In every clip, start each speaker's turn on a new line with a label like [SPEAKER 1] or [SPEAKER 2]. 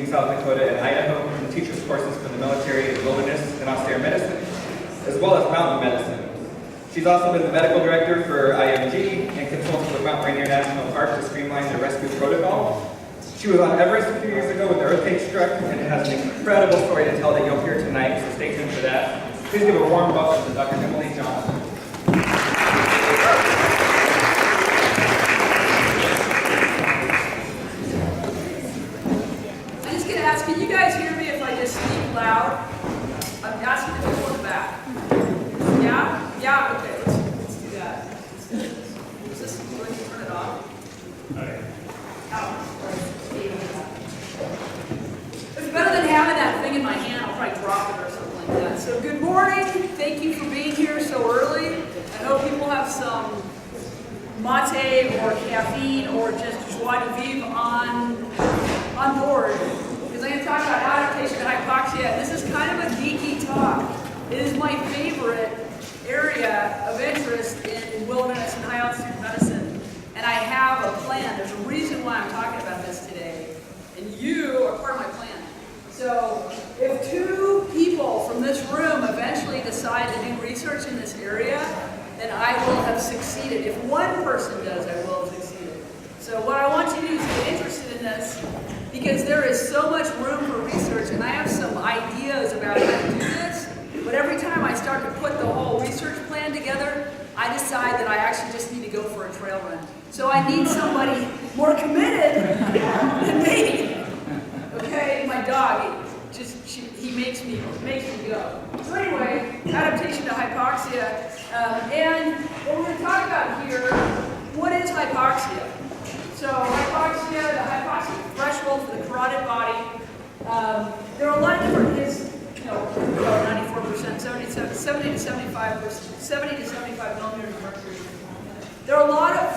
[SPEAKER 1] South Dakota, and Idaho, and teaches courses for the military, wilderness, and austere medicine, as well as mountain medicine. She's also been the medical director for IMG and consulted with Mount Rainier National Park to streamline their rescue protocol. She was on Everest a few years ago when the earthquake struck and has an incredible story to tell that you'll hear tonight, so stay tuned for that. Please give a warm welcome to Dr. Emily Johnston.
[SPEAKER 2] I'm just going to ask, can you guys hear me if I just speak loud? I'm asking the people in the back. Yeah? Yeah? Okay, let's do that. Is this going to turn it off?
[SPEAKER 1] Okay.
[SPEAKER 2] It's better than having that thing in my hand. I'll probably drop it or something like that. So good morning. Thank you for being here so early. I hope people have some mate or caffeine or just joie de vivre on board. Because I'm going to talk about adaptation to hypoxia. This is kind of a geeky talk. It is my favorite area of interest in wilderness and high altitude medicine. And I have a plan. There's a reason why I'm talking about this today. And you are part of my plan. So if two people from this room eventually decide to do research in this area, then I will have succeeded. If one person does, I will have succeeded. So what I want you to do is get interested in this, because there is so much room for research, and I have some ideas about how to do this, but every time I start to put the whole research plan together, I decide that I actually just need to go for a trail run. So I need somebody more committed than me. Okay, my dog, he makes me go. So anyway, adaptation to hypoxia, and what we're going to talk about here, what is hypoxia? So hypoxia, the hypoxic threshold for the carotid body. There are a lot of different hits, 94%, 70 to 75%, 70 to 75 millimeters of mercury. There are a lot of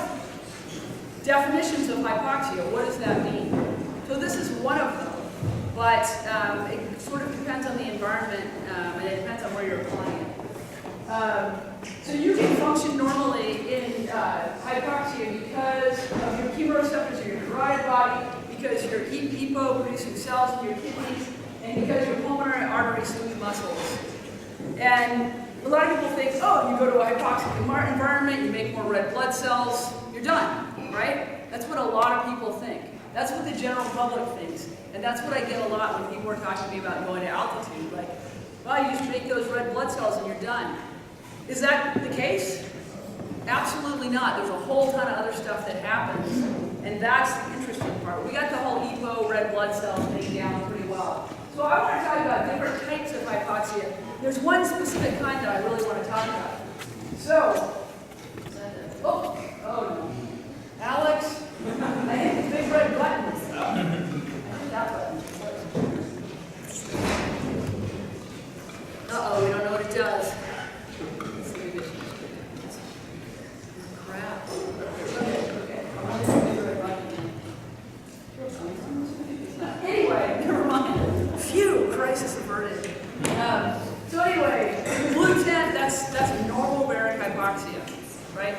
[SPEAKER 2] definitions of hypoxia. What does that mean? So this is one of them, but it sort of depends on the environment, and it depends on where you're applying it. So you can function normally in hypoxia because of your chemoreceptors in your carotid body, because your EPO producing cells in your kidneys, and because your pulmonary arteries smooth muscles. And a lot of people think, oh, you go to a hypoxic environment, you make more red blood cells, you're done, right? That's what a lot of people think. That's what the general public thinks. And that's what I get a lot when people are talking to me about going to altitude. Like, well, you just make those red blood cells and you're done. Is that the case? Absolutely not. There's a whole ton of other stuff that happens. And that's the interesting part. We got the whole EPO red blood cells thing down pretty well. So I want to talk about different types of hypoxia. There's one specific kind that I really want to talk about. So, oh no. Alex, I hit the big red button. I hit that button. Uh-oh, we don't know what it does. Crap. Okay. I'm going to hit the big red button again. Anyway, never mind. Phew, crisis averted. So anyway, blue tent, that's a normobaric hypoxia, right?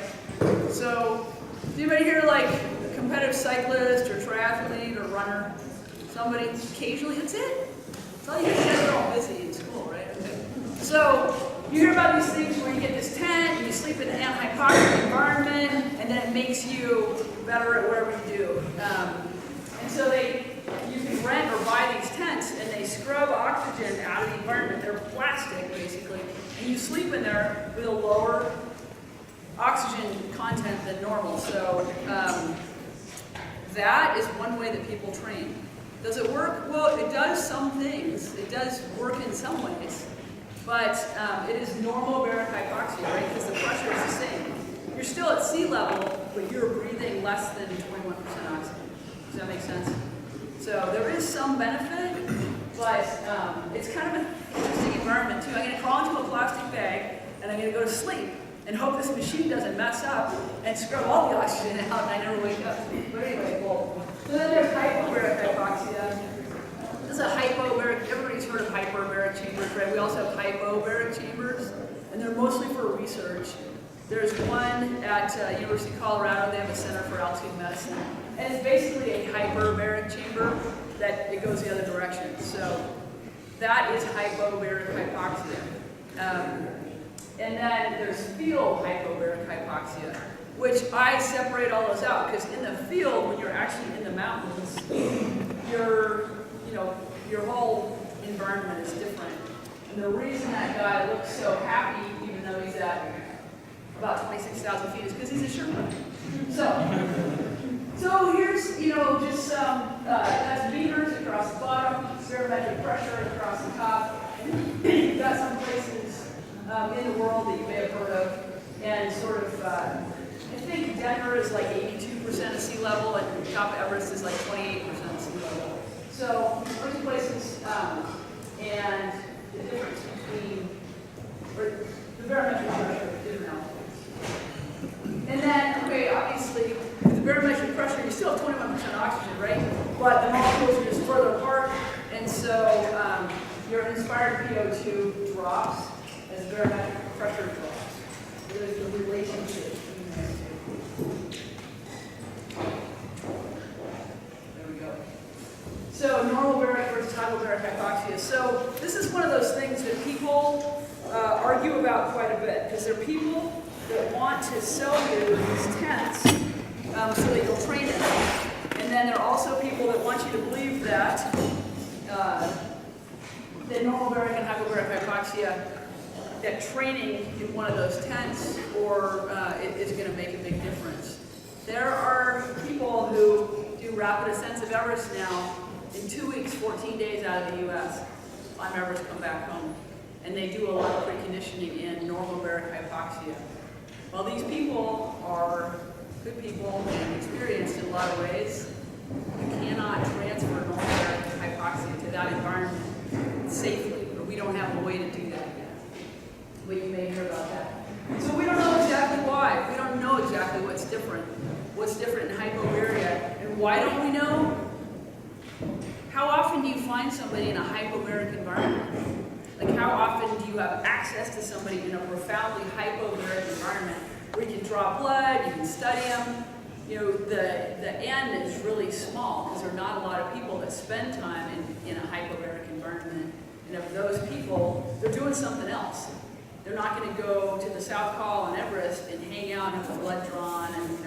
[SPEAKER 2] So, is anybody here like a competitive cyclist or triathlete or runner? Somebody occasionally, that's it. That's all you guys are all busy in school, right? Okay. So, you hear about these things where you get this tent, and you sleep in an hypoxic environment, and then it makes you better at whatever you do. And so you can rent or buy these tents, and they scrub oxygen out of the environment. They're plastic, basically. And you sleep in there with a lower oxygen content than normal. So that is one way that people train. Does it work? Well, it does some things. It does work in some ways. But it is normobaric hypoxia, right? Because the pressure is the same. You're still at sea level, but you're breathing less than 21% oxygen. Does that make sense? So there is some benefit, but it's kind of an interesting environment too. I'm going to crawl into a plastic bag, and I'm going to go to sleep and hope this machine doesn't mess up and scrub all the oxygen out and I never wake up. But anyway, cool. So then there's hypobaric hypoxia. This is a hypobaric, everybody's heard of hyperbaric chambers, right? We also have hypobaric chambers, and they're mostly for research. There's one at University of Colorado. They have a Center for Altitude Medicine. And it's basically a hyperbaric chamber that it goes the other that is hypobaric hypoxia. And then there's field hypobaric hypoxia, which I separate all those out because in the field, when you're actually in the mountains, your whole environment is different. And the reason that guy looks so happy, even though he's at about 26,000 feet, is because he's a Sherpa. So here's, just some, that's meters across the bottom, barometric pressure across the top. You've got some places in the world that you may have heard of, and sort of, I think Denver is like 82% of sea level, and top Everest is like 28% of sea level. So those places, and the difference between, or the barometric pressure is different altitudes. And then, okay, obviously, with the barometric pressure, you still have 21% oxygen, right? But the molecules are just further apart, and so your inspired PO2 drops as the barometric pressure drops. There's the relationship between those two. There we go. So normobaric versus hypobaric hypoxia. So this is one of those things that people argue about quite a bit, because there are people that want to sell you these tents so that you'll train in them. And then there are also people that want you to believe that that normobaric and hypobaric hypoxia, that training in one of those tents or is going to make a big difference. There are people who do rapid ascents of Everest now in 2 weeks, 14 days out of the U.S. climb Everest, come back home. And they do a lot of preconditioning in normobaric hypoxia. Well, these people are good people and experienced in a lot of ways. You cannot transfer normobaric hypoxia to that environment safely, or we don't have a way to do that yet. But you may hear about that. So we don't know exactly why. We don't know exactly what's different in hypobaria. And why don't we know? How often do you find somebody in a hypobaric environment? Like, how often do you have access to somebody in a profoundly hypobaric environment where you can draw blood, you can study them? The N is really small because there are not a lot of people that spend time in a hypobaric environment. And of those people, they're doing something else. They're not going to go to the South Col on Everest and hang out and have the blood drawn and,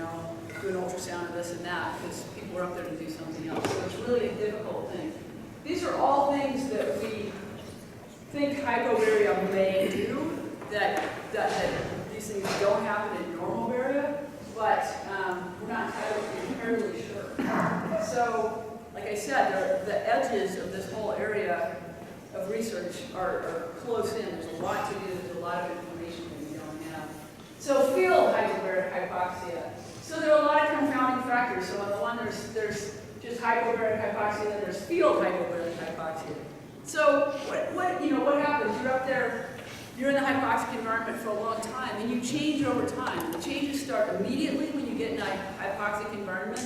[SPEAKER 2] do an ultrasound or this and that, because people are up there to do something else. So it's really a difficult thing. These are all things that we think hypobaria may do, that these things don't happen in normobaric, but we're not entirely sure. So, like I said, the edges of this whole area of research are close in. There's a lot to do. There's a lot of information that we don't have. So field hypobaric hypoxia. So there are a lot of confounding factors. So on the one, there's just hypobaric hypoxia, then there's field hypobaric hypoxia. So what happens? You're up there, you're in the hypoxic environment for a long time, and you change over time. The changes start immediately when you get in a hypoxic environment,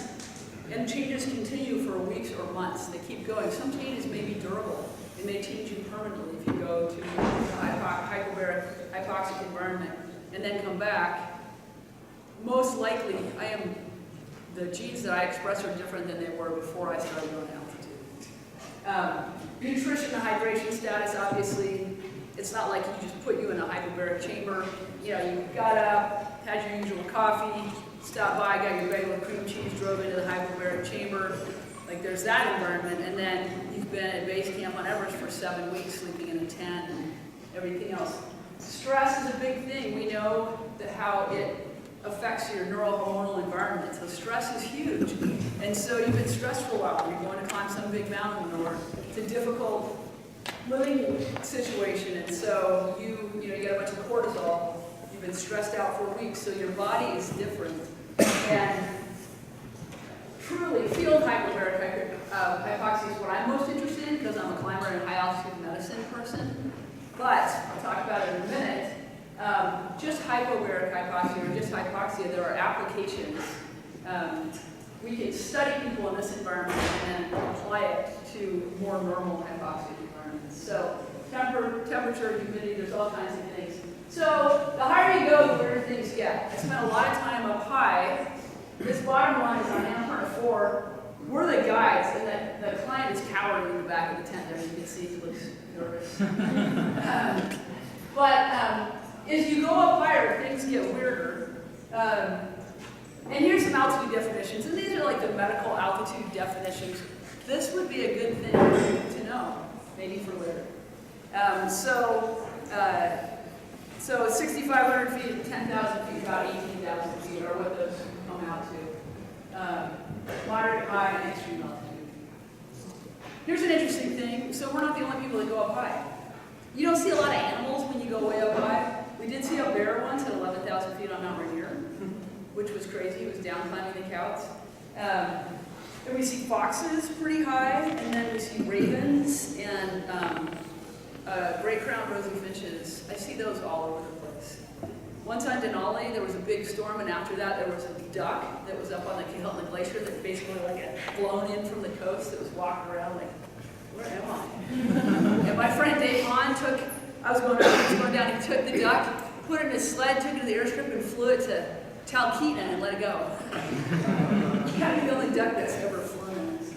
[SPEAKER 2] and changes continue for weeks or months. They keep going. Some changes may be durable. It may change you permanently if you go to a hypoxic environment and then come back. Most likely, the genes that I express are different than they were before I started going altitude. Nutrition and hydration status, obviously, it's not like you just put you in a hypobaric chamber. You got up, had your usual coffee, stopped by, got your regular cream cheese, drove into the hypobaric chamber. Like, there's that environment, and then you've been at base camp on Everest for 7 weeks, sleeping in a tent and everything else. Stress is a big thing. We know that how it affects your neurohormonal environment. So stress is huge. And so you've been stressed for a while. You're going to climb some big mountain, or it's a difficult living situation. And so you get a bunch of cortisol. You've been stressed out for weeks. So your body is different. And truly, field hypobaric hypoxia is what I'm most interested in because I'm a climber and high altitude medicine person. But I'll talk about it in a minute. Just hypobaric hypoxia or just hypoxia, there are applications. We can study people in this environment and apply it to more normal hypoxic environments. So temperature, humidity, there's all kinds of things. So the higher you go, the weirder things get. I spent a lot of time up high. This bottom one is on Rampart 4, we're the guides, and the client is cowering in the back of the tent there. You can see he looks nervous. As you go up higher, things get weirder. And here's some altitude definitions, and these are like the medical altitude definitions. This would be a good thing to know, maybe for later. So 6,500 feet to 10,000 feet, about 18,000 feet are what those come out to. Moderate, high, and extreme altitude. Here's an interesting thing. So we're not the only people that go up high. You don't see a lot of animals when you go way up high. We did see a bear once at 11,000 feet on Mount Rainier, which was crazy. It was down climbing the Couts. And we see foxes pretty high, and then we see ravens and gray-crowned rosy finches. I see those all over the place. Once on Denali, there was a big storm, and after that, there was a duck that was up on the Hilton Glacier that basically like got blown in from the coast that was walking around like, where am I? And my friend Dave Hahn I was going down, he took the duck, put it in his sled, took it to the airstrip, and flew it to Talkeetna and let it go. Kind of the only duck that's ever flown in this.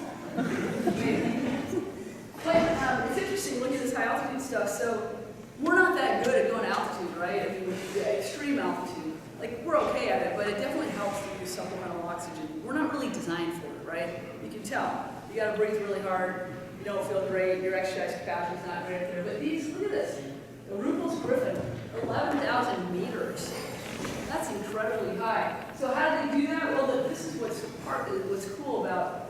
[SPEAKER 2] But it's interesting, look at this high altitude stuff. So we're not that good at going altitude, right? I mean, extreme altitude. Like, we're okay at it, but it definitely helps to use supplemental oxygen. We're not really designed for it, right? You can tell. You got to breathe really hard. You don't feel great. Your exercise capacity is not great up there. But these, look at this. The Ruppel's Griffin, 11,000 meters. That's incredibly high. So how do they do that? Well, this is what's cool about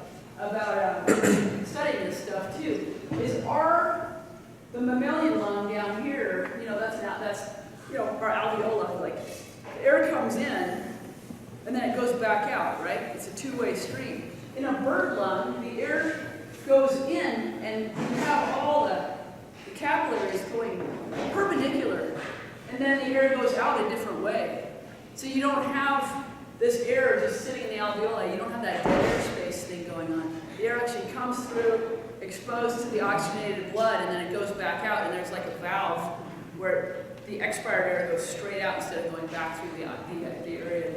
[SPEAKER 2] studying this stuff too. Is the mammalian lung down here? You know, that's our alveoli. Like, the air comes in, and then it goes back out, right? It's a two-way stream. In a bird lung, the air goes in, and you have all the capillaries going perpendicular, and then the air goes out a different way. So you don't have this air just sitting in the alveoli. You don't have that dead air space thing going on. The air actually comes through, exposed to the oxygenated blood, and then it goes back out, and there's like a valve where the expired air goes straight out instead of going back through the area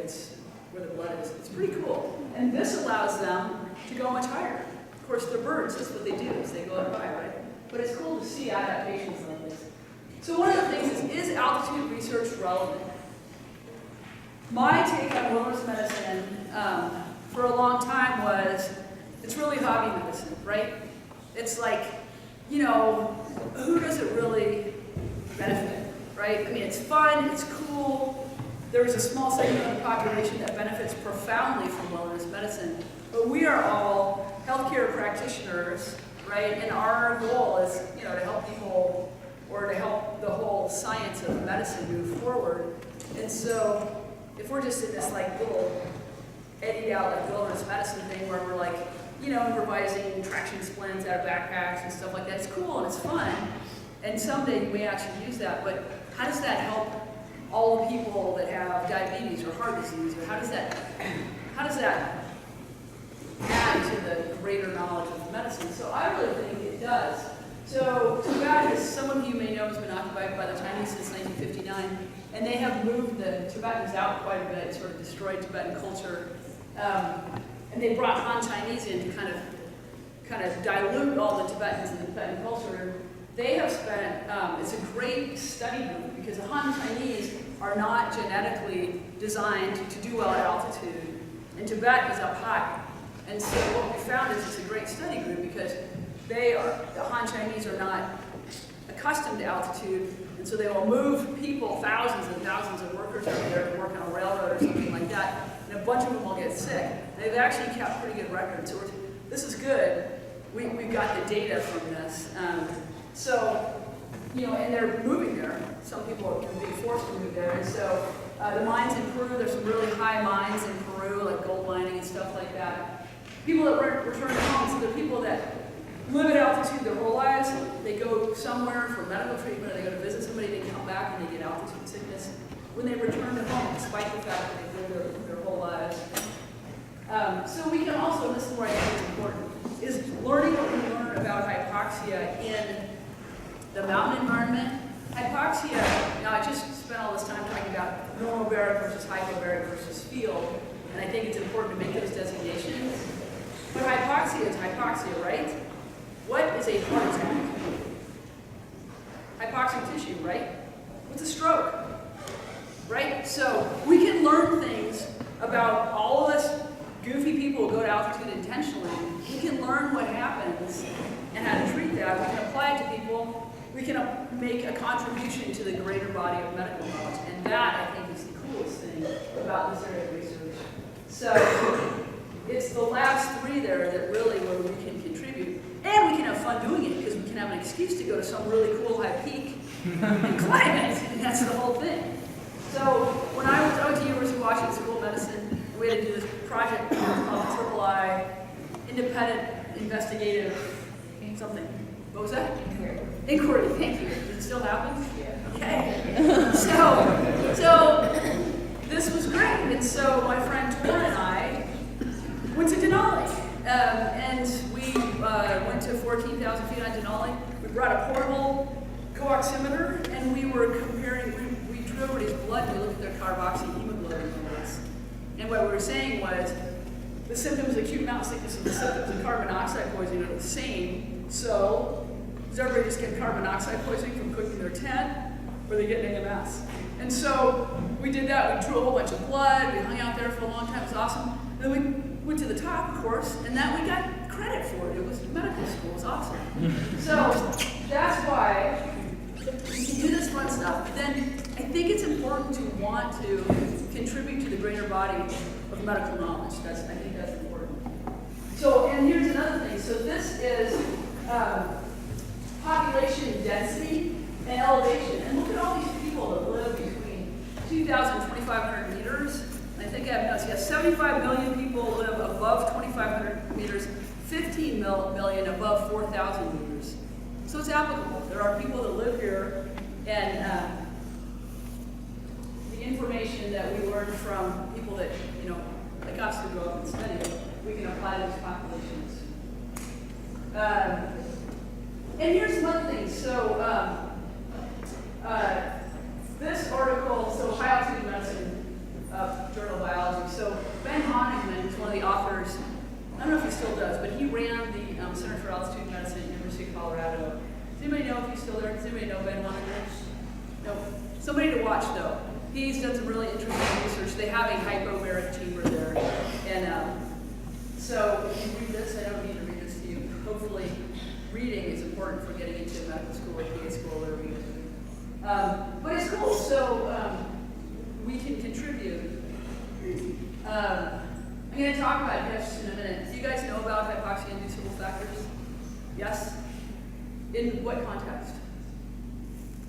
[SPEAKER 2] where the blood is. It's pretty cool. And this allows them to go much higher. Of course, they're birds. That's what they do, is they go up high, right? But it's cool to see adaptations like this. So one of the things is altitude research relevant? My take on wilderness medicine for a long time was, it's really hobby medicine, right? It's like, you know, who does it really benefit, right? I mean, it's fun, it's cool. There's a small segment of the population that benefits profoundly from wilderness medicine, but we are all healthcare practitioners, right? And our goal is, you know, to help people, or to help the whole science of medicine move forward. And so, if we're just in this like little eddied out like wilderness medicine thing where we're like, you know, improvising traction splints out of backpacks and stuff like that, it's cool and it's fun. And someday you may actually use that, but how does that help all the people that have diabetes or heart disease? Or how does that add to the greater knowledge of medicine? So I really think it does. So Tibet, as some of you may know, has been occupied by the Chinese since 1959, and they have moved the Tibetans out quite a bit, sort of destroyed Tibetan culture, and they brought Han Chinese in to kind of dilute all the Tibetans in the Tibetan culture. They have spent, it's a great study group because the Han Chinese are not genetically designed to do well at altitude, and Tibet is up high. And so what we found is it's a great study group because the Han Chinese are not accustomed to altitude, and so they will move people, thousands and thousands of workers over there to work on a railroad or something like that, and a bunch of them will get sick. They've actually kept pretty good records, so this is good. We've got the data from this. So, you know, and they're moving there. Some people are being forced to move there, and so the mines in Peru, there's some really high mines in Peru, like gold mining and stuff like that. People that return home, so they're people that live at altitude their whole lives. They go somewhere for medical treatment, or they go to visit somebody, they come back and they get altitude sickness. When they return to home, despite the fact that they've lived their whole lives. So we can also, and this is where I think it's important, is learning what we learn about hypoxia in the mountain environment. Hypoxia, now I just spent all this time talking about normobaric versus hypobaric versus field, and I think it's important to make those designations. But hypoxia is hypoxia, right? What is a heart attack? Hypoxic tissue, right? What's a stroke? Right? So we can learn things about all of us goofy people who go to altitude intentionally. We can learn what happens and how to treat that. We can apply it to people. We can make a contribution to the greater body of medical knowledge. And that, I think, is the coolest thing about this area of research. So it's the last three there that really where we can contribute. And we can have fun doing it because we can have an excuse to go to some really cool high peak and climb it. And that's the whole thing. So when I went to University of Washington School of Medicine, we had to do this project called Triple I, Independent Investigative something. What was that? Inquiry, thank you. Does it still happen? Yeah. Okay. So this was great. And so my friend Tor and I went to Denali. And we went to 14,000 feet on Denali. We brought a portable co-oximeter, and we were comparing, we drew everybody's blood and we looked at their carboxy hemoglobin levels. And what we were saying was, the symptoms of acute mountain sickness and the symptoms of carbon dioxide poisoning are the same. So, does everybody just get carbon dioxide poisoning from cooking their tent, or they get an AMS? And so, we did that. We drew a whole bunch of blood. We hung out there for a long time. It was awesome. And then we went to the top, of course, and that we got credit for it. It was medical school. It was awesome. So, that's why we can do this fun stuff. But then, I think it's important to want to contribute to the greater body of medical knowledge. I think that's important. So, and here's another thing. So this is population density and elevation. And look at all these people that live between 2,000 and 2,500 meters. And I think I have notes. Yes, 75 million people live above 2,500 meters, 15 million above 4,000 meters. So it's applicable. There are people that live here, and the information that we learned from people that, like us who go up and study it, we can apply to these populations. And here's one thing. So this article, so High Altitude Medicine Journal of Biology. So Ben Honigman is one of the authors. I don't know if he still does, but he ran the Center for Altitude Medicine at University of Colorado. Does anybody know if he's still there? Does anybody know Ben Honigman? No. Somebody to watch, though. He's done some really interesting research. They have a hypobaric chamber there. And so if you read this, I don't need to read this to you. Hopefully, reading is important for getting into medical school or PA school, whatever you do. But it's cool. So we can contribute. I'm going to talk about HIFs in a minute. Do you guys know about hypoxia-inducible factors? Yes? In what context?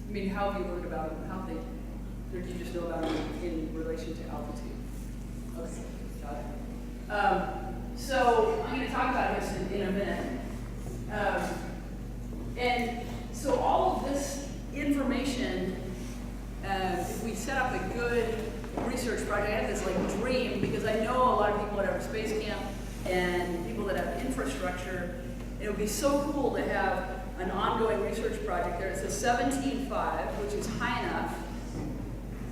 [SPEAKER 2] I mean, how have you learned about them? How they, or do you just know about them in relation to altitude? Okay, got it. So I'm going to talk about this in a minute. And so all of this information, if we set up a good research project, I had this dream because I know a lot of people that have space camp and people that have infrastructure. It would be so cool to have an ongoing research project there. It's a 17.5, which is high enough.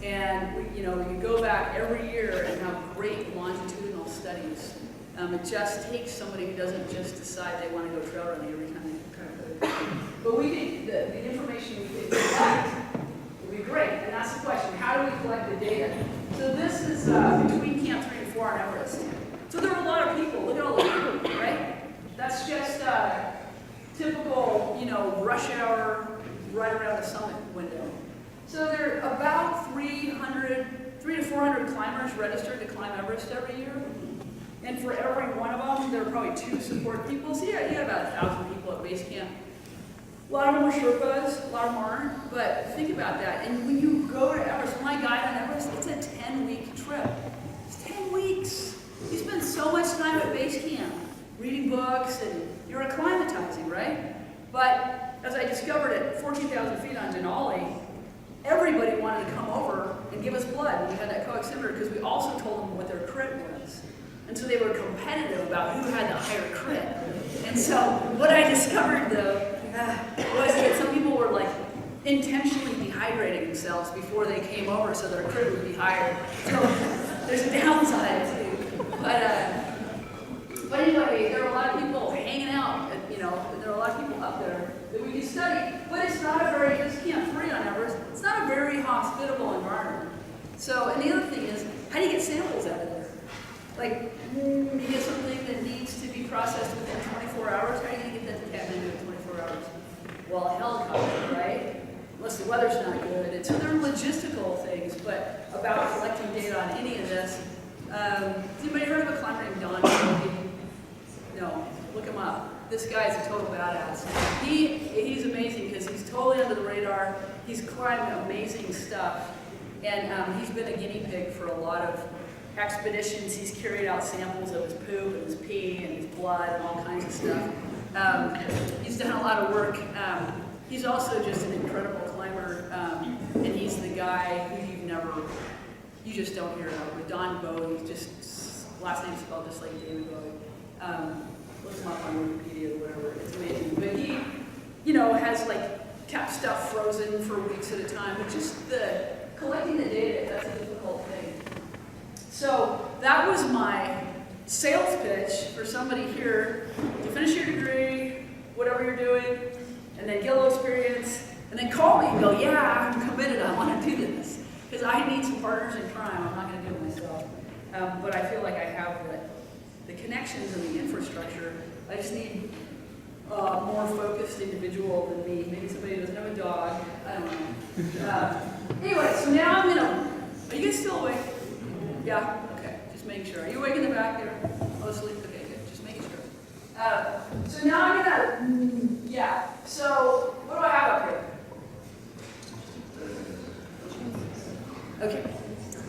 [SPEAKER 2] And we can go back every year and have great longitudinal studies. It just takes somebody who doesn't just decide they want to go trail running every time they kind of go. But we think the information we could collect would be great. And that's the question: how do we collect the data? So this is between Camp 3 and 4 on Everest. So there are a lot of people. Look at all the people, right? That's just typical, rush hour right around the summit window. So there are about 300 to 400 climbers registered to climb Everest every year. And for every one of them, there are probably 2 support people. So you got about 1,000 people at base camp. A lot of them are Sherpas, a lot of them aren't. But think about that. And when you go to Everest, my guide on Everest, it's a 10-week trip. It's 10 weeks. You spend so much time at base camp, reading books, and you're acclimatizing, right? But as I discovered at 14,000 feet on Denali, everybody wanted to come over and give us blood. We had that co-oximeter because we also told them what their crit was. And so they were competitive about who had the higher crit. And so what I discovered, though, was that some people were intentionally dehydrating themselves before they came over so their crit would be higher. So there's a downside too. But anyway, there are a lot of people hanging out, there are a lot of people up there that we can study, but it's not a very, it's Camp 3 on Everest, it's not a very hospitable environment. So, and the other thing is, how do you get samples out of there? Like, you get something that needs to be processed within 24 hours, how are you going to get that to Kathmandu in 24 hours? Well, a helicopter, right? Unless the weather's not good. And so there are logistical things, but about collecting data on any of this. Has anybody heard of a climber named Don? No, look him up. This guy's a total badass. He's amazing because he's totally under the radar. He's climbed amazing stuff. And he's been a guinea pig for a lot of expeditions. He's carried out samples of his poop and his pee and his blood and all kinds of stuff. He's done a lot of work. He's also just an incredible climber. And he's the guy who you just don't hear of. With Don Bowie, he's just, last name's spelled just like David Bowie. Look him up on Wikipedia or whatever, it's amazing. But he, has kept stuff frozen for weeks at a time, but just collecting the data, that's a difficult thing. So that was my sales pitch for somebody here to finish your degree, whatever you're doing, and then get a little experience, and then call me and go, yeah, I'm committed, I want to do this. Because I need some partners in crime, I'm not going to do it myself. But I feel like I have the connections and the infrastructure. I just need a more focused individual than me. Maybe somebody who doesn't have a dog, I don't know. Anyway, so now I'm gonna, are you guys still awake? Yeah? Okay, just making sure. Are you awake in the back there? Oh, asleep? Okay, good, just making sure. So now I'm gonna, so what do I have up here? Okay,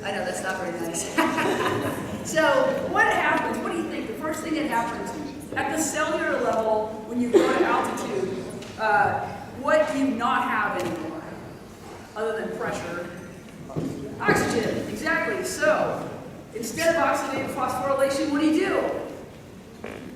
[SPEAKER 2] I know that's not very nice. So what happens, what do you think? The first thing that happens at the cellular level when you go to altitude, what do you not have anymore other than pressure? Oxygen, exactly. So instead of oxidative phosphorylation, what do?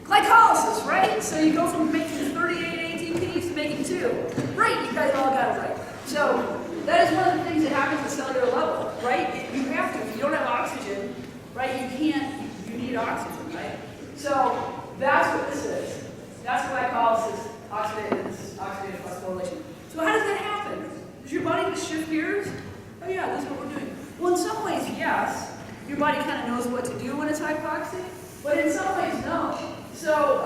[SPEAKER 2] Glycolysis, right? So you go from making 38 ATPs to making 2. Right, you guys all got it right. So that is one of the things that happens at the cellular level, right? You have to. If you don't have oxygen, right, you need oxygen, right? So that's what this is. That's glycolysis, oxidative phosphorylation. So how does that happen? Does your body just shift gears? Oh yeah, that's what we're doing. Well, in some ways, yes. Your body kind of knows what to do when it's hypoxic, but in some ways, no. So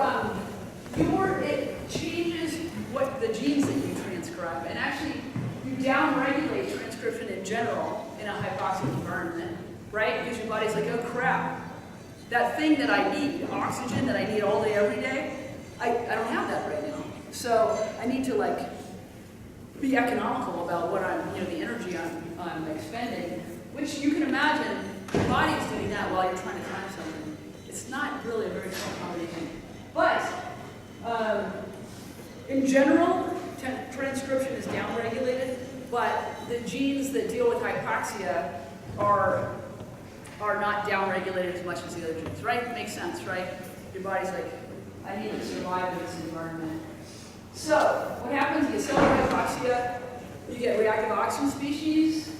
[SPEAKER 2] it changes what the genes that you transcribe, and actually you downregulate transcription in general in a hypoxic environment, right? Because your body's like, oh crap, that thing that I need, oxygen that I need all day, every day, I don't have that right now. So I need to be economical about what the energy I'm expending, which you can imagine your body's doing that while you're trying to climb something. It's not really a very strong combination. But in general, transcription is downregulated, but the genes that deal with hypoxia are not downregulated as much as the other genes, right? Makes sense, right? Your body's like, I need to survive in this environment. So, what happens? You get cellular hypoxia, you get reactive oxygen species,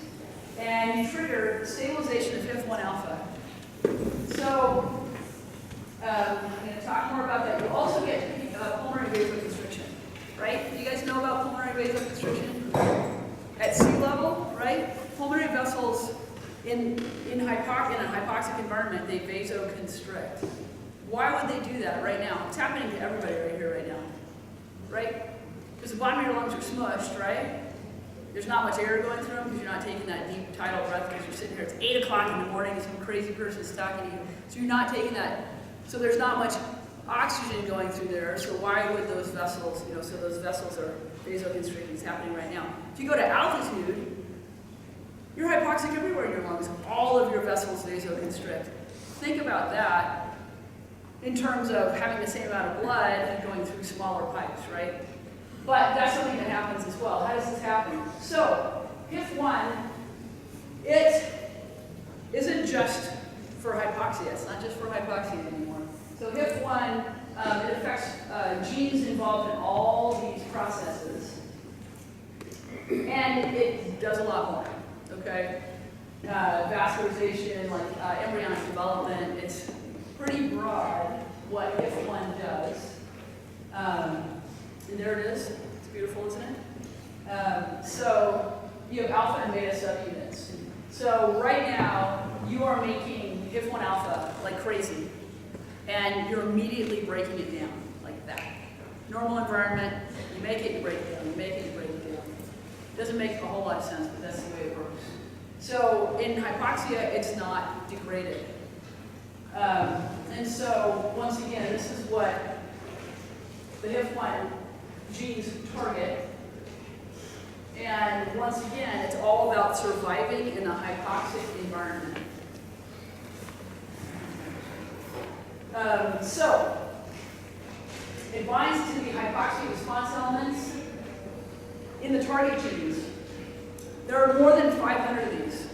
[SPEAKER 2] and you trigger stabilization of HIF-1 alpha. So, I'm going to talk more about that. You also get pulmonary vasoconstriction, right? You guys know about pulmonary vasoconstriction? At sea level, right? Pulmonary vessels in a hypoxic environment, they vasoconstrict. Why would they do that right now? It's happening to everybody right here, right now. Right? Because the bottom of your lungs are smushed, right? There's not much air going through them because you're not taking that deep tidal breath because you're sitting here, it's 8 o'clock in the morning and some crazy person is talking to you. So you're not taking that, so there's not much oxygen going through there, so why would those vessels, so those vessels are vasoconstricting, it's happening right now. If you go to altitude, you're hypoxic everywhere in your lungs, all of your vessels vasoconstrict. Think about that in terms of having the same amount of blood going through smaller pipes, right? But that's something that happens as well. How does this happen? So, HIF-1, it isn't just for hypoxia. It's not just for hypoxia anymore. So HIF-1, it affects genes involved in all these processes. And it does a lot more, okay? Vascularization, like embryonic development, it's pretty broad. what HIF1 does. And there it is. It's beautiful, isn't it? So you have alpha and beta subunits. So right now, you are making HIF1 alpha like crazy, and you're immediately breaking it down like that. Normal environment, you make it, you break it down, you make it, you break it down. Doesn't make a whole lot of sense, but that's the way it works. So in hypoxia, it's not degraded. And so once again, this is what the HIF1 genes target. And once again, it's all about surviving in a hypoxic environment. So it binds to the hypoxia response elements in the target genes. There are more than 500 of these.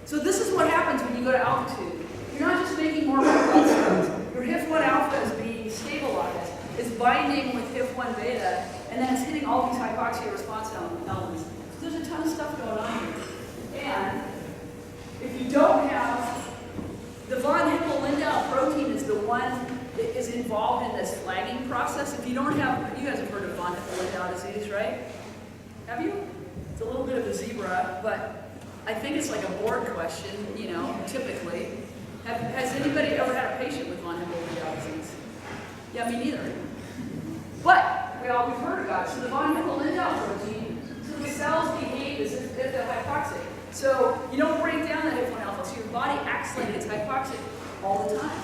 [SPEAKER 2] So this is what happens when you go to altitude. You're not just making more red blood cells. Your HIF1 alpha is being stabilized. It's binding with HIF1 beta, and then it's hitting all these hypoxia response elements. So there's a ton of stuff going on here. And if you don't have, the von Hippel-Lindau protein is the one that is involved in this flagging process. If you don't have, you guys have heard of von Hippel-Lindau disease, right? Have you? It's a little bit of a zebra, but I think it's like a board question, you know, typically. Has anybody ever had a patient with von Hippel-Lindau disease? Yeah, me neither. But we've heard about it. So the von Hippel-Lindau protein, so the cells behave as if they're hypoxic. So you don't break down that HIF1 alpha, so your body acts like it's hypoxic all the time.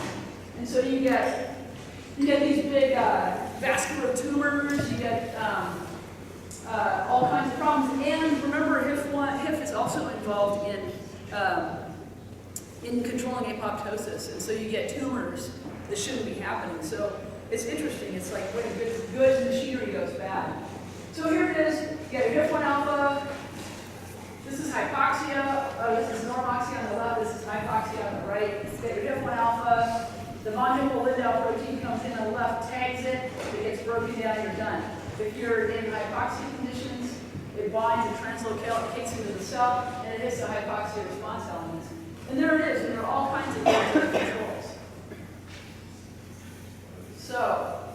[SPEAKER 2] And so you get these big vascular tumors, you get all kinds of problems. And remember, HIF is also involved in controlling apoptosis, and so you get tumors that shouldn't be happening. So it's interesting. It's like when good machinery goes bad. So here it is. You get your HIF1 alpha. This is hypoxia. This is normoxia on the left. This is hypoxia on the right. You get your HIF1 alpha. The von Hippel-Lindau protein comes in on the left, tags it. It gets broken down. You're done. If you're in hypoxia conditions, it binds and translocates into the cell, and it hits the hypoxia response elements. And there it is. And there are all kinds of different controls. So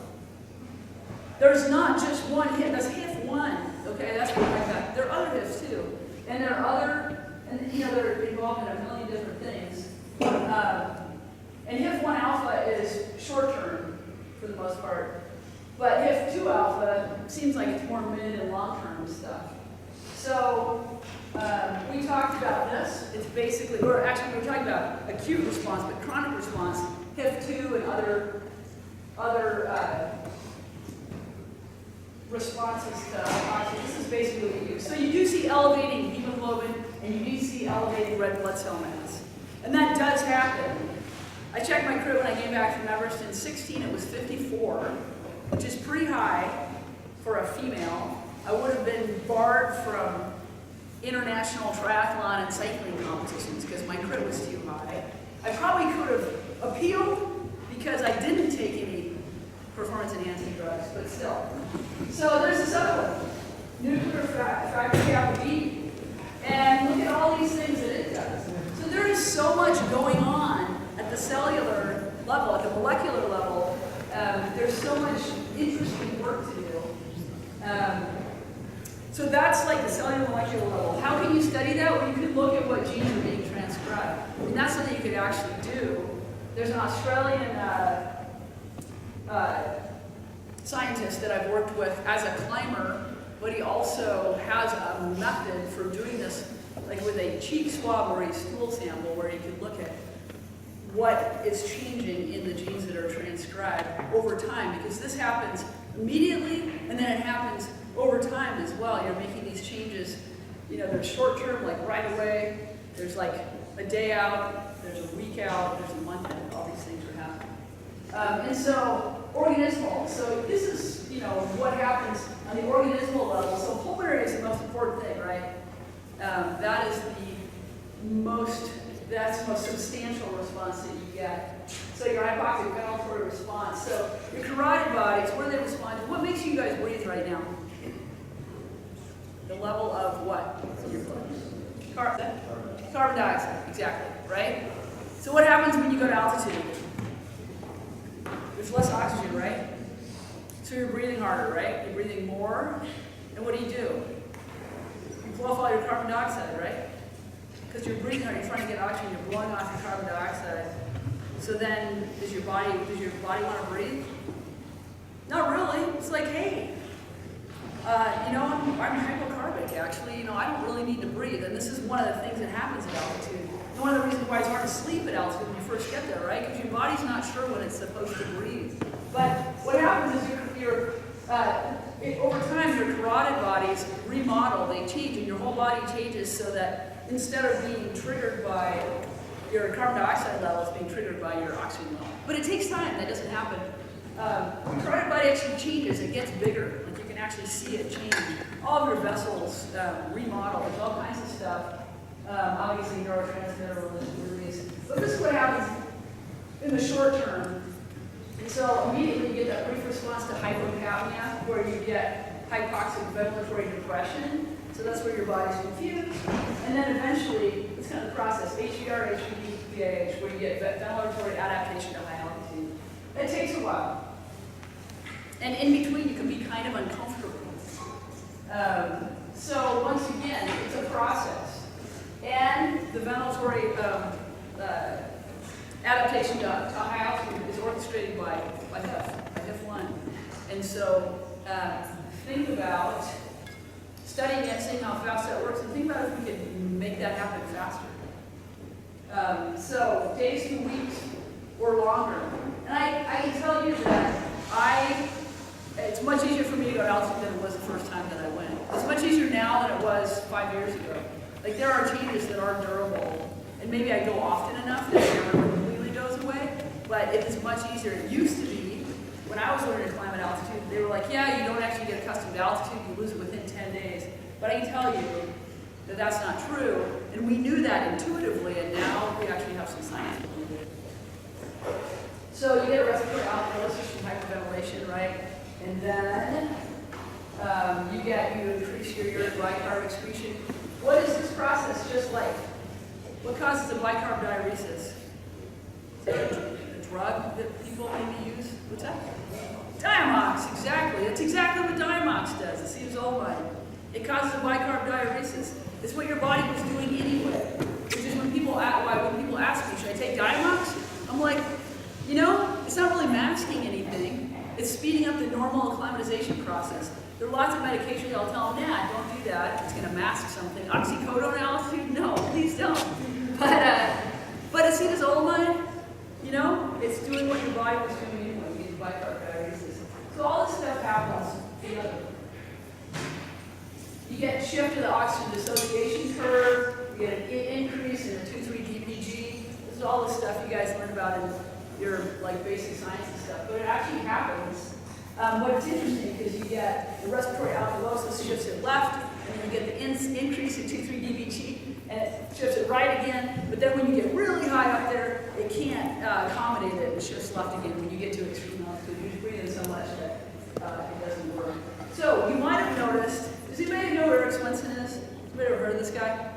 [SPEAKER 2] there's not just one HIF. That's HIF1. Okay, that's what I got. There are other HIFs too, and there are other, and you know, they're involved in a million different things. And HIF1 alpha is short term for the most part, but HIF2 alpha seems like it's more mid and long term stuff. So we talked about this. It's basically, we're talking about acute response, but chronic response, HIF2 and other responses to hypoxia. This is basically what you do. So you do see elevating hemoglobin, and you do see elevating red blood cell mass. And that does happen. I checked my crit when I came back from Everest in 16, it was 54, which is pretty high for a female. I would have been barred from international triathlon and cycling competitions because my crit was too high. I probably could have appealed because I didn't take any performance-enhancing drugs, but still. So there's this other one, nuclear factor kappa B, and look at all these things that it does. So there is so much going on at the cellular level, at the molecular level. There's so much interesting work to do. So that's like the cellular molecular level. How can you study that? Well, you could look at what genes are being transcribed. And that's something you could actually do. There's an Australian scientist that I've worked with as a climber, but he also has a method for doing this, like with a cheek swab or a stool sample, where you can look at what is changing in the genes that are transcribed over time, because this happens immediately, and then it happens over time as well. You're making these changes, you know, there's short term, like right away, there's like a day out, there's a week out, there's a month out, all these things are happening. And so, organismal, so this is, you know, what happens on the organismal level. So pulmonary is the most important thing, right? That's the most substantial response that you get. So your hypoxic ventilatory response. So your carotid bodies, what do they respond to? What makes you guys breathe right now? The level of what? Your blood. Carbon dioxide, exactly, right? So what happens when you go to altitude? Your there's less oxygen, right? So you're breathing harder, right? You're breathing more. And what do? You blow off all your carbon dioxide, right? Because you're breathing hard, you're trying to get oxygen, you're blowing off your carbon dioxide. So then, does your body want to breathe? Not really. It's like, hey, I'm hypocarbic, actually. I don't really need to breathe. And this is one of the things that happens at altitude. And one of the reasons why it's hard to sleep at altitude when you first get there, right? Because your body's not sure when it's supposed to breathe. But what happens is over time, your carotid bodies remodel, they change, and your whole body changes so that instead of being triggered by your carbon dioxide level, it's being triggered by your oxygen level. But it takes time. That doesn't happen. The carotid body actually changes. It gets bigger. Like you can actually see it change. All of your vessels remodel. There's all kinds of stuff. Obviously, neurotransmitter release. But this is what happens in the short term. And so immediately you get that brief response to hypocapnia, where you get hypoxic ventilatory depression. So that's where your body's confused. And then eventually, it's kind of the process, HBR, HBD, PAH, where you get ventilatory adaptation to high altitude. It takes a while. And in between, you can be kind of uncomfortable. So once again, it's a process. And the ventilatory adaptation to high altitude is orchestrated by HIF1. And so think about studying it, seeing how fast that works, and think about if we could make that happen faster. So days to weeks or longer. And I can tell you that it's much easier for me to go to altitude than it was the first time that I went. It's much easier now than it was 5 years ago. Like there are changes that are durable, and maybe I go often enough that it never completely goes away, but it is much easier. It used to be, when I was learning to climb at altitude, they were like, yeah, you don't actually get accustomed to altitude, you lose it within 10 days. But I can tell you that that's not true, and we knew that intuitively, and now we actually have some science to prove it. So you get a respiratory alkalosis from hyperventilation, right? And then you increase your uric bicarb excretion. What is this process just like? What causes a bicarb diuresis? Is there a drug that people maybe use? What's that? Diamox, exactly. That's exactly what Diamox does. It seems old-line. It causes a bicarb diuresis. It's what your body was doing anyway. Which is when people ask me, should I take Diamox? I'm like, it's not really masking anything. It's speeding up the normal acclimatization process. There are lots of medications I'll tell them, nah, don't do that. It's going to mask something. Oxycodone at altitude? No, please don't. But as seen as old-line, it's doing what your body was doing anyway. You get bicarb diuresis. So all this stuff happens together. You get shift to the oxygen dissociation curve. You get an increase in the 2,3-DPG. This is all the stuff you guys learned about in your basic science and stuff. But it actually happens. But it's interesting because you get the respiratory alkalosis shifts it left, and then you get the increase in 2,3-DPG, and it shifts it right again. But then when you get really high up there, it can't accommodate it. It shifts left again when you get to extreme altitude. You're just breathing so much that it doesn't work. So you might have noticed. Does anybody know who Eric Swenson is? Anybody ever heard of this guy?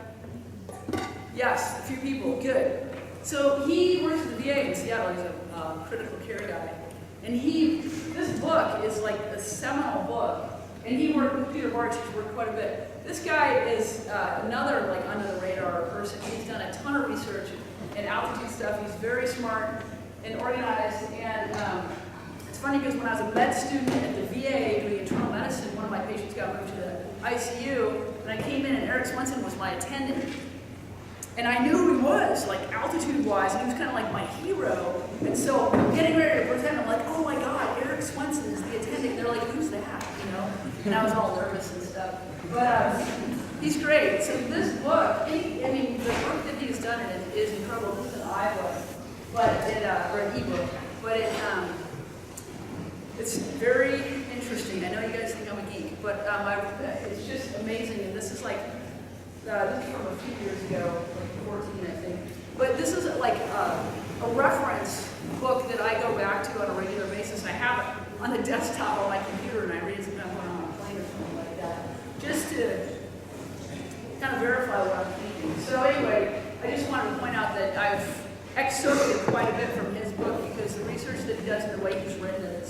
[SPEAKER 2] Yes, a few people. Good. So he works at the VA in Seattle. He's a critical care guy. And this book is like a seminal book. And he worked with Peter Barch, he's worked quite a bit. This guy is another under the radar person. He's done a ton of research and altitude stuff. He's very smart and organized. And it's funny because when I was a med student at the VA doing internal medicine, one of my patients got moved to the ICU, and I came in and Eric Swenson was my attendant. And I knew who he was, altitude-wise, and he was kind of like my hero. And so, getting ready to present, I'm like, oh my God, Eric Swenson is the attendant. And they're like, who's that? And I was all nervous and stuff. But he's great. So this book, the work that he's done is incredible. This is an iBook, or an ebook, but it's very interesting. I know you guys think I'm a geek, but it's just amazing. And this is from a few years ago, 14, I think. But this is a reference book that I go back to on a regular basis. I have it on the desktop on my computer, and I read it sometimes when I'm on a plane or something like that, just to kind of verify what I'm thinking. So anyway, I just wanted to point out that I've excerpted quite a bit from his book because the research that he does and the way he's written it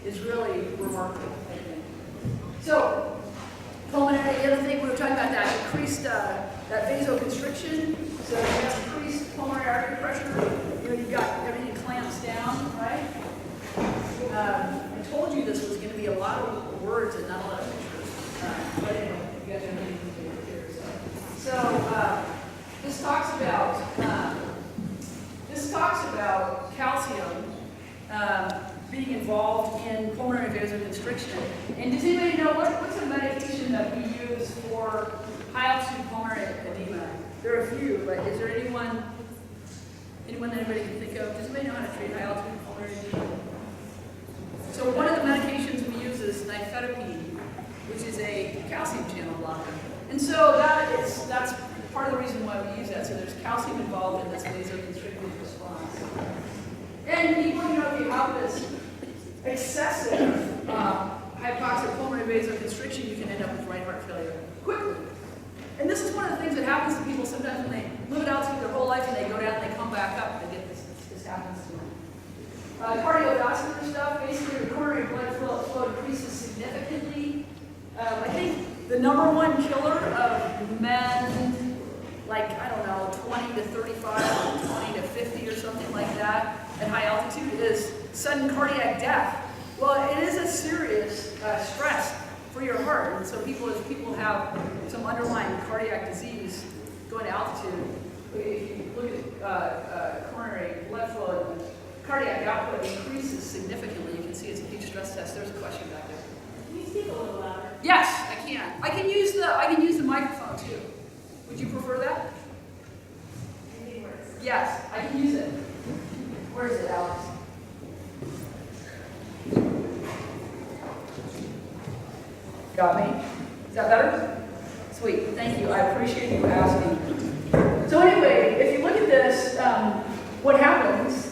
[SPEAKER 2] is really remarkable, I think. So, pulmonary, the other thing we were talking about, that increased, that vasoconstriction, so you have increased pulmonary artery pressure, you've got everything clamps down, right? I told you this was going to be a lot of words and not a lot of pictures. But anyway, you guys are going to do here. So this talks about calcium being involved in pulmonary vasoconstriction. And does anybody know what's a medication that we use for high altitude pulmonary edema? There are a few, but is there anyone that anybody can think of? Does anybody know how to treat high altitude pulmonary edema? So one of the medications we use is nifedipine, which is a calcium channel blocker. And so that's part of the reason why we use that. So there's calcium involved in this vasoconstrictive response. And people, if you have this excessive hypoxic pulmonary vasoconstriction, you can end up with right heart failure quickly. And this is one of the things that happens to people sometimes when they live at altitude their whole life and they go down and they come back up. They get this happens to them. Cardiovascular stuff, basically your coronary blood flow increases significantly. I think the #1 killer of men, like, I don't know, 20 to 35, 20 to 50 or something like that at high altitude is sudden cardiac death. Well, it is a serious stress for your heart. And so if people have some underlying cardiac disease going to altitude, if you look at coronary blood flow, cardiac output increases significantly. You can see it's a huge stress test. There's a question back there.
[SPEAKER 3] Can you speak a little louder?
[SPEAKER 2] Yes, I can. I can use the microphone too. Would you prefer that?
[SPEAKER 3] Maybe worse.
[SPEAKER 2] Yes, I can use it. Where is it, Alex? Got me? Is that better? Sweet. Thank you. I appreciate you asking. So anyway, if you look at this, what happens?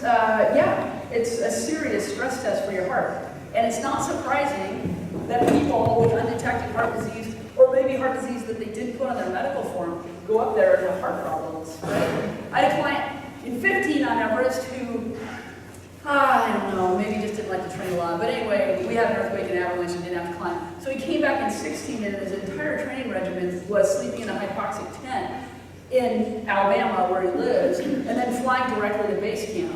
[SPEAKER 2] It's a serious stress test for your heart. And it's not surprising that people with undetected heart disease, or maybe heart disease that they didn't put on their medical form, go up there and have heart problems. Right? I had a client in 15 on Everest who, I don't know, maybe just didn't like to train a lot. But anyway, we had an earthquake and avalanche and didn't have to climb. So he came back in 16 and his entire training regimen was sleeping in a hypoxic tent in Alabama where he lives, and then flying directly to base camp.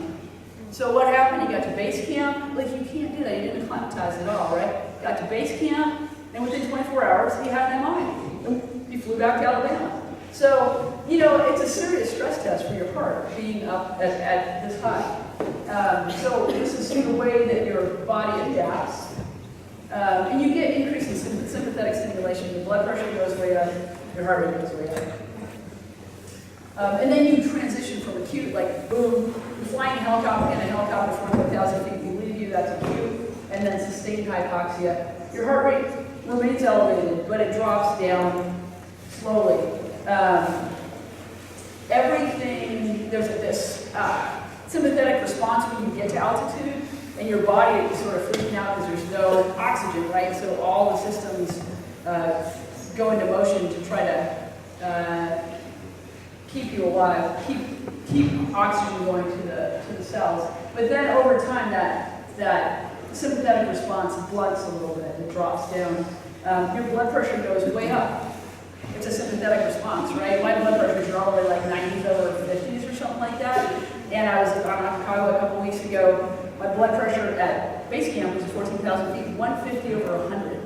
[SPEAKER 2] So what happened? He got to base camp. Like, you can't do that. You didn't acclimatize at all, right? Got to base camp, and within 24 hours, he had an MI. And he flew back to Alabama. So, it's a serious stress test for your heart, being up at this high. So this is the way that your body adapts. And you get increase in sympathetic stimulation. Your blood pressure goes way up, your heart rate goes way up. And then you transition from acute, like boom, you're flying a helicopter in a helicopter 4,000 feet, we leave you, that's acute, and then sustained hypoxia. Your heart rate remains elevated, but it drops down slowly. There's this sympathetic response when you get to altitude, and your body is sort of freaking out because there's no oxygen, right? So all the systems go into motion to try to keep you alive, keep oxygen going to the cells. But then over time, that sympathetic response blunts a little bit. It drops down. Your blood pressure goes way up. It's a sympathetic response, right? My blood pressures are all the way like 90s over 50s or something like that. And I was on Chicago a couple weeks ago. My blood pressure at base camp was 14,000 feet, 150 over 100.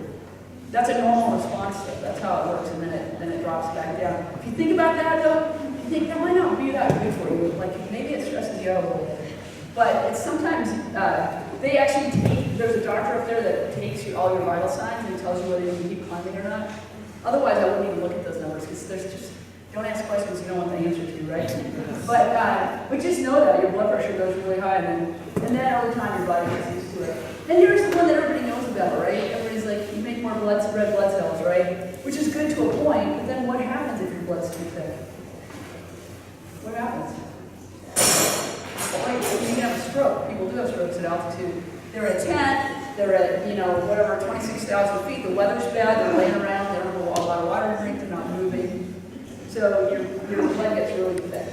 [SPEAKER 2] That's a normal response, though. That's how it works, and then it drops back down. If you think about that, though, you think that might not be that good for you. Like, maybe it stresses you out a little bit. But it's sometimes, they actually there's a doctor up there that takes all your vital signs and tells you whether you can keep climbing or not. Otherwise, I wouldn't even look at those numbers, because there's just, don't ask questions you don't want the answer to, right? But just know that your blood pressure goes really high, and then over time your body gets used to it. And here's the one that everybody knows about, right? Everybody's like, you make more red blood cells, right? Which is good to a point, but then what happens if your blood's too thick? What happens? Like, you can have a stroke. People do have strokes at altitude. They're at 10, they're at, 26,000 feet. The weather's bad, they're laying around, they don't have a lot of water to drink, they're not moving. So your blood gets really thick.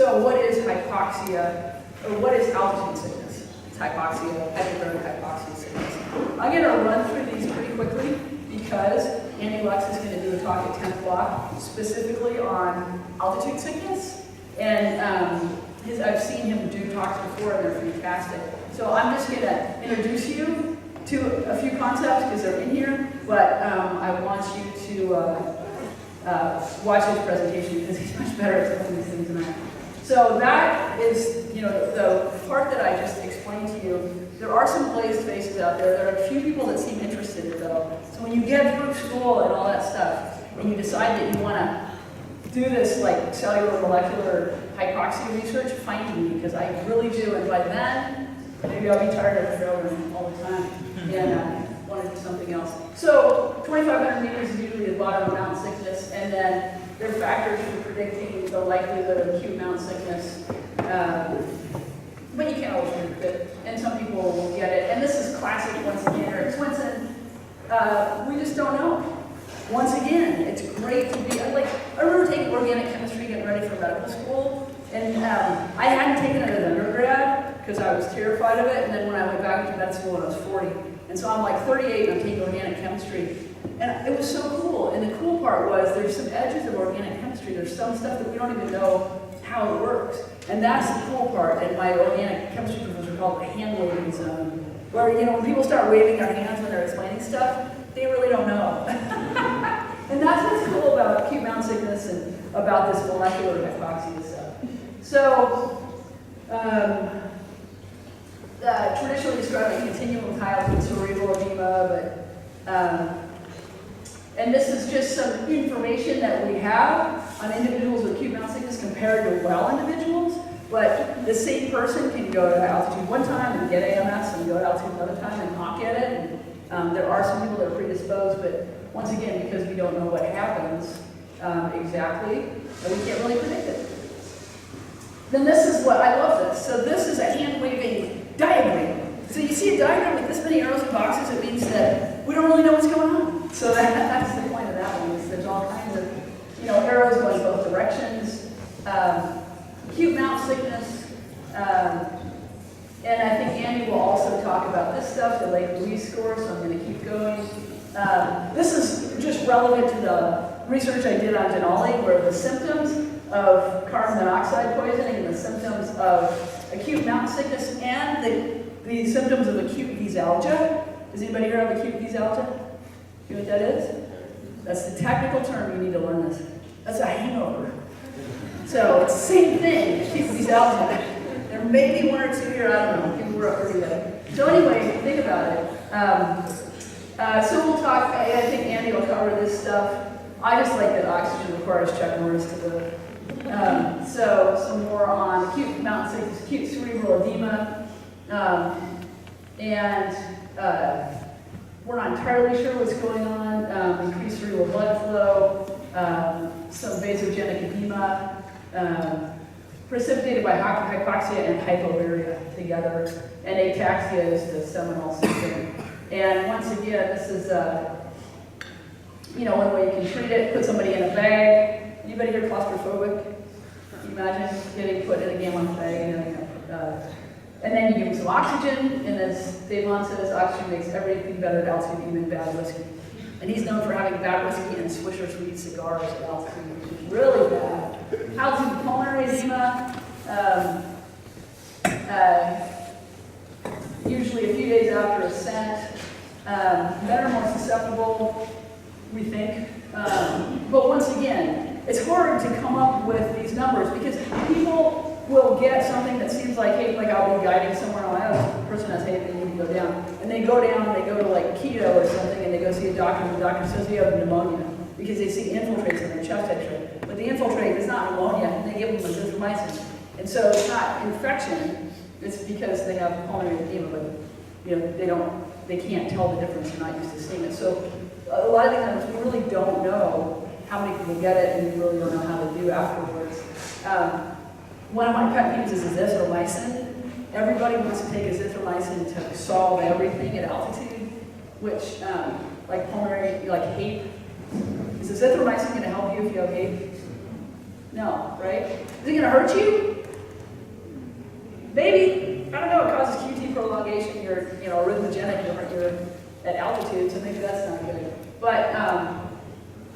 [SPEAKER 2] So what is hypoxia, or what is altitude sickness? It's hypoxia, hypobaric hypoxia sickness. I'm going to run through these pretty quickly because Andy Lux is going to do a talk at 10 o'clock specifically on altitude sickness. And I've seen him do talks before and they're fantastic. So I'm just going to introduce you to a few concepts because they're in here, but I want you to watch his presentation because he's much better at some of these things than I am. So that is, the part that I just explained to you. There are some glazed faces out there. There are a few people that seem interested in it though. So when you get through school and all that stuff, and you decide that you want to do this like cellular molecular hypoxia research, find me because I really do. And by then, maybe I'll be tired of traveling all the time and want to do something else. So 2,500 meters is usually the bottom of mountain sickness, and then there are factors for predicting the likelihood of acute mountain sickness. But you can't always predict it, and some people will get it. And this is classic once again, Eric Swinson. We just don't know. Once again, it's great to be, I remember taking organic chemistry, getting ready for medical school, and I hadn't taken it as an undergrad because I was terrified of it, and then when I went back to med school when I was 40, and so I'm like 38 and I'm taking organic chemistry, and it was so cool, and the cool part was there's some edges of organic chemistry, there's some stuff that we don't even know how it works, and that's the cool part, and my organic chemistry professor called it the hand-waving zone, where, when people start waving their hands when they're explaining stuff, they really don't know. And that's what's cool about acute mountain sickness and about this molecular hypoxia stuff. So, traditionally described a continuum of high altitude cerebral edema, but, and this is just some information that we have on individuals with acute mountain sickness compared to well individuals, but the same person can go to altitude one time and get AMS and go to altitude another time and not get it. And, there are some people that are predisposed, but once again, because we don't know what happens exactly, we can't really predict it. Then this is what, I love this. So this is a hand-waving diagram. So you see a diagram with this many arrows and boxes, it means that we don't really know what's going on. So that's the point of that one, is there's all kinds of, arrows going both directions. Acute mountain sickness, and I think Andy will also talk about this stuff, the Lake Louise score, so I'm going to keep going. This is just relevant to the research I did on Denali, where the symptoms of carbon monoxide poisoning and the symptoms of acute mountain sickness and the symptoms of acute vizalgia. Does anybody here have acute vizalgia? You know what that is? That's the technical term, you need to learn this. That's a hangover. So it's the same thing, acute vizalgia. There may be one or two here, I don't know, people were up pretty late. So anyway, think about it. So we'll talk, I think Andy will cover this stuff. I just like that oxygen requires Chuck Norris to live. So some more on acute mountain sickness, acute cerebral edema. We're not entirely sure what's going on. Increased cerebral blood flow, some vasogenic edema, precipitated by hypoxia and hypobaric together, and ataxia is the seminal symptom. And once again, this is one way you can treat it. Put somebody in a bag. Anybody here claustrophobic? Can you imagine getting put in a gallon bag? And then you give them some oxygen, and as Dave Hahn says, oxygen makes everything better at altitude, even bad whiskey. And he's known for having bad whiskey and Swisher Sweet cigars at altitude, which is really bad. Altitude pulmonary edema, usually a few days after ascent. Men are more susceptible, we think. But once again, it's hard to come up with these numbers because people will get something that seems like, hey, like I'll be guiding somewhere on the person has, hey, they need to go down. And they go down and they go to like keto or something and they go see a doctor and the doctor says you have pneumonia because they see infiltrates in their chest x-ray. But the infiltrate is not pneumonia and they give them azithromycin. And so it's not infection, it's because they have pulmonary edema, but they can't tell the difference, they're not used to seeing it. So a lot of these numbers, we really don't know how many people get it and we really don't know how to do afterwards. One of my pet peeves is azithromycin. Everybody wants to take azithromycin to solve everything at altitude, which, like pulmonary, like HAPE. Is azithromycin going to help you if you have HAPE? No, right? Is it gonna hurt you? Maybe. I don't know, it causes QT prolongation, you're arrhythmogenic, you're at altitude, so maybe that's not good. But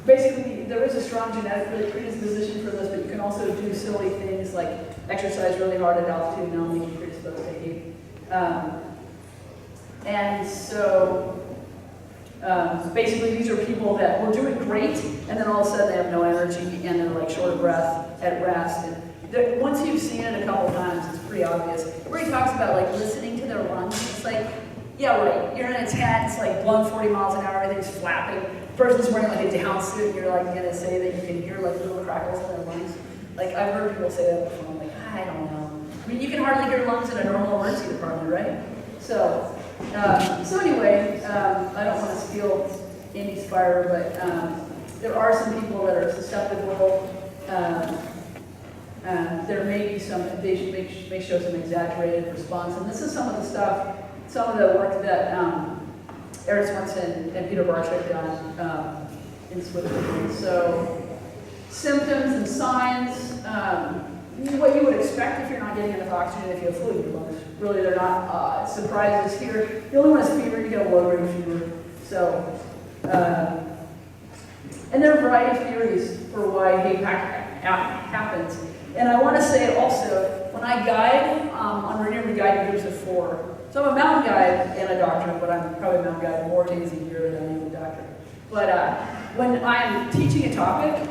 [SPEAKER 2] basically, there is a strong genetic predisposition for this, but you can also do silly things like exercise really hard at altitude and that'll make you predisposed to heat. And so, basically these are people that were doing great, and then all of a sudden they have no energy, and they're like short of breath at rest. And once you've seen it a couple times, it's pretty obvious. Everybody talks about like listening to their lungs. It's like, yeah, right, you're in a tent, it's like blowing 40 miles an hour, everything's flapping. The person's wearing like a down suit, and you're like gonna say that you can hear like little crackles in their lungs. Like I've heard people say that before, I'm like, I don't know. I mean, you can hardly hear lungs in a normal emergency department, right? So anyway, I don't want to steal Andy's fire, but there are some people that are susceptible. There may be some, they may show some exaggerated response, and this is some of the stuff, some of the work that Eric Johnston and Peter Barch have done in Switzerland. So symptoms and signs, what you would expect if you're not getting enough oxygen if you have fluid in your lungs. Really, they're not surprises here. The only one is fever, you get a low-grade fever. So, and there are a variety of theories for why HAPAC happens. And I want to say also, when I guide, on Rainier we guide groups of 4. So I'm a mountain guide and a doctor, but I'm probably a mountain guide more days a year than I am a doctor. But when I'm teaching a topic,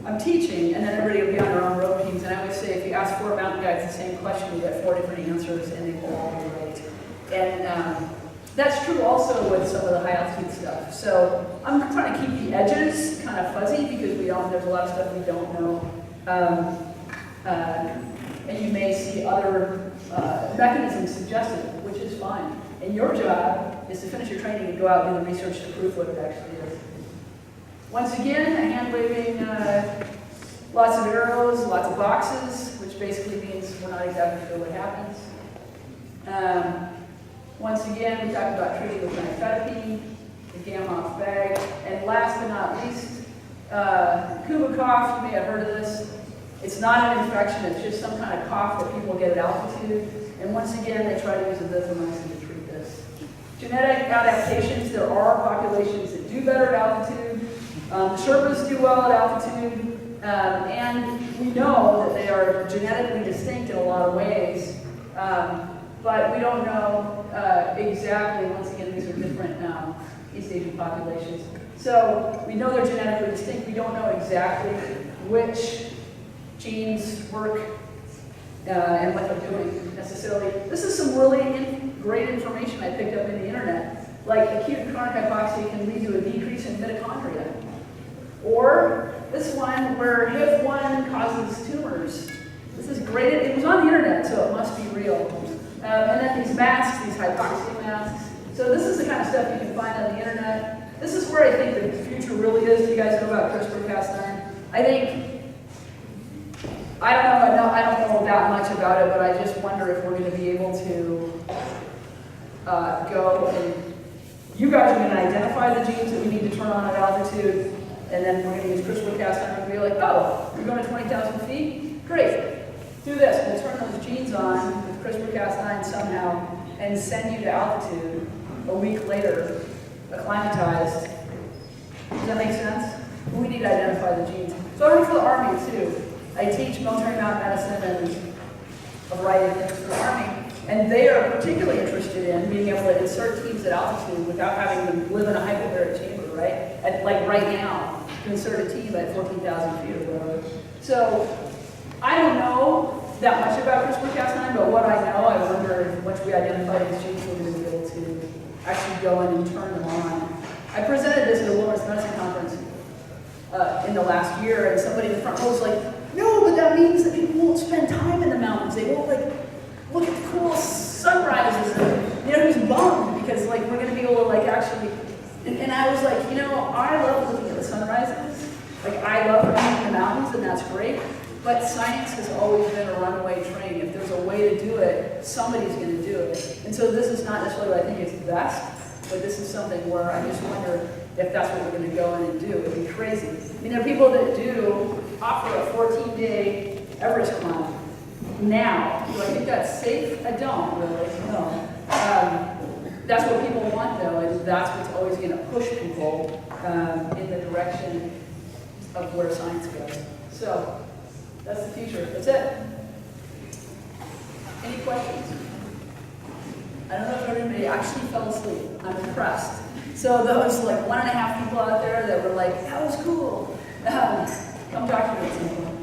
[SPEAKER 2] I'm teaching, and then everybody will be on their own road teams, and I always say, if you ask 4 mountain guides the same question, you get 4 different answers, and they will all be right. And that's true also with some of the high altitude stuff. So I'm trying to keep the edges kind of fuzzy, because there's a lot of stuff we don't know. And you may see other mechanisms suggested, which is fine. And your job is to finish your training and go out and do the research to prove what it actually is. Once again, a hand waving, lots of arrows, lots of boxes, which basically means we're not exactly sure what happens. Once again, we talked about treating with amphetamine, the gamma bag, and last but not least, Kuba cough. You may have heard of this. It's not an infection, it's just some kind of cough that people get at altitude. And once again, they try to use azithromycin to treat this. Genetic adaptations, there are populations that do better at altitude. Sherpas do well at altitude, and we know that they are genetically distinct in a lot of ways, but we don't know exactly. Once again, these are different East Asian populations. So we know they're genetically distinct. We don't know exactly which genes work and what they're doing necessarily. This is some really great information I picked up in the internet. Like acute chronic hypoxia can lead to a decrease in mitochondria. Or this one where HIF1 causes tumors. This is great. It was on the internet, so it must be real. And then these masks, these hypoxia masks. So this is the kind of stuff you can find on the internet. This is where I think the future really is. Do you guys know about CRISPR-Cas9? I don't know that much about it, but I just wonder if we're going to be able to go and you guys are going to identify the genes that we need to turn on at altitude. And then we're going to use CRISPR-Cas9 and be like, oh, you're going to 20,000 feet? Great. Do this. We'll turn those genes on with CRISPR-Cas9 somehow and send you to altitude a week later, acclimatized. Does that make sense? We need to identify the genes. So I work for the Army, too. I teach military mountain medicine and a variety of things for the Army. And they are particularly interested in being able to insert teams at altitude without having them live in a hypobaric chamber, right? Like right now, to insert a team at 14,000 feet or whatever. So I don't know that much about CRISPR-Cas9, but what I know, I wonder if once we identify these genes, we're going to be able to actually go in and turn them on. I presented this at a wilderness medicine conference in the last year, and somebody in the front row was like, no, but that means that people won't spend time in the mountains. They won't look at the cool sunrises, and who's bummed because we're going to be able to actually. And I was like, I love looking at the sunrises. I love running in the mountains, and that's great. But science has always been a runaway train. If there's a way to do it, somebody's going to do it. And so this is not necessarily what I think is best, but this is something where I just wonder if that's what we're going to go in and do. It'd be crazy. There are people that do offer a 14-day Everest climb now. Do I think that's safe? I don't really, no. That's what people want though, and that's what's always gonna push people in the direction of where science goes. So, that's the future, that's it. Any questions? I don't know if anybody actually fell asleep. I'm impressed. So those like 1.5 people out there that were like, that was cool, come talk to me at some point.